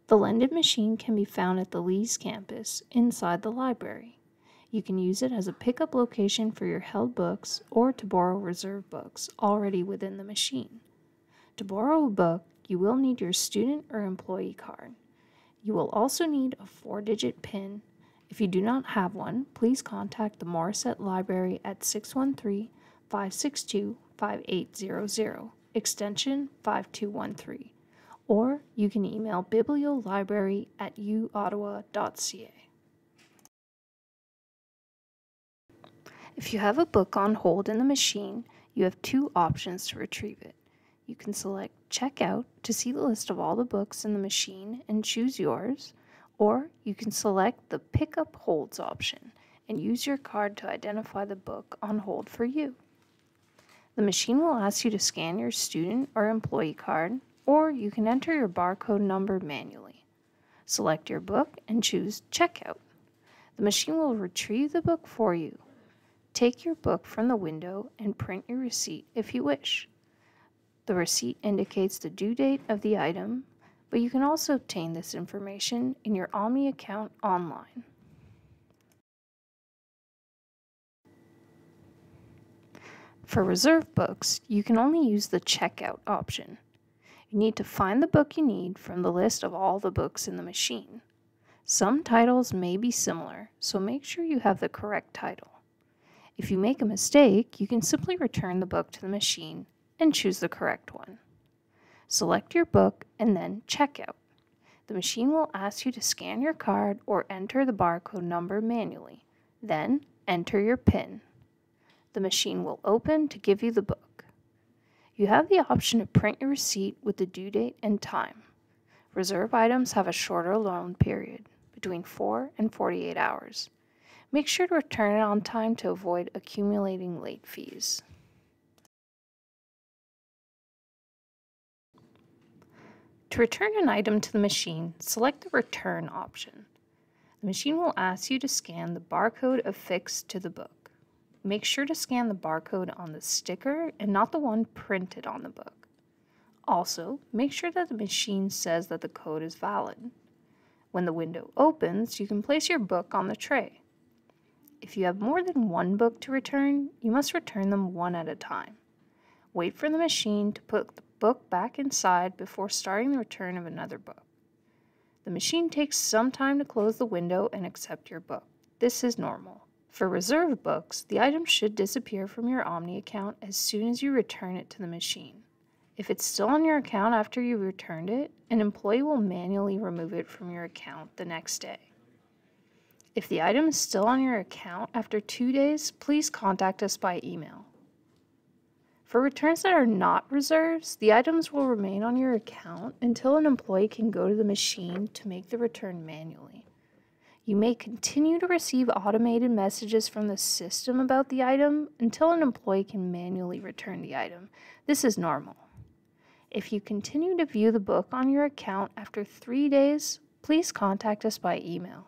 The LendIt Machine can be found at the Lee's campus inside the library. You can use it as a pickup location for your held books or to borrow reserve books already within the machine. To borrow a book, you will need your student or employee card. You will also need a 4-digit PIN. If you do not have one, please contact the Morissette Library at 613-562-5800, extension 5213. Or you can email bibliolibrary@uottawa.ca. If you have a book on hold in the machine, you have two options to retrieve it. You can select Checkout to see the list of all the books in the machine and choose yours, or you can select the Pickup Holds option and use your card to identify the book on hold for you. The machine will ask you to scan your student or employee card, or you can enter your barcode number manually. Select your book and choose Checkout. The machine will retrieve the book for you. Take your book from the window and print your receipt if you wish. The receipt indicates the due date of the item, but you can also obtain this information in your Omni account online. For reserve books, you can only use the Checkout option. You need to find the book you need from the list of all the books in the machine. Some titles may be similar, so make sure you have the correct title. If you make a mistake, you can simply return the book to the machine and choose the correct one. Select your book and then Checkout. The machine will ask you to scan your card or enter the barcode number manually. Then enter your PIN. The machine will open to give you the book. You have the option to print your receipt with the due date and time. Reserve items have a shorter loan period, between 4 and 48 hours. Make sure to return it on time to avoid accumulating late fees. To return an item to the machine, select the Return option. The machine will ask you to scan the barcode affixed to the book. Make sure to scan the barcode on the sticker and not the one printed on the book. Also, make sure that the machine says that the code is valid. When the window opens, you can place your book on the tray. If you have more than one book to return, you must return them one at a time. Wait for the machine to put the book back inside before starting the return of another book. The machine takes some time to close the window and accept your book. This is normal. For reserved books, the item should disappear from your Omni account as soon as you return it to the machine. If it's still on your account after you've returned it, an employee will manually remove it from your account the next day. If the item is still on your account after 2 days, please contact us by email. For returns that are not reserves, the items will remain on your account until an employee can go to the machine to make the return manually. You may continue to receive automated messages from the system about the item until an employee can manually return the item. This is normal. If you continue to view the book on your account after 3 days, please contact us by email.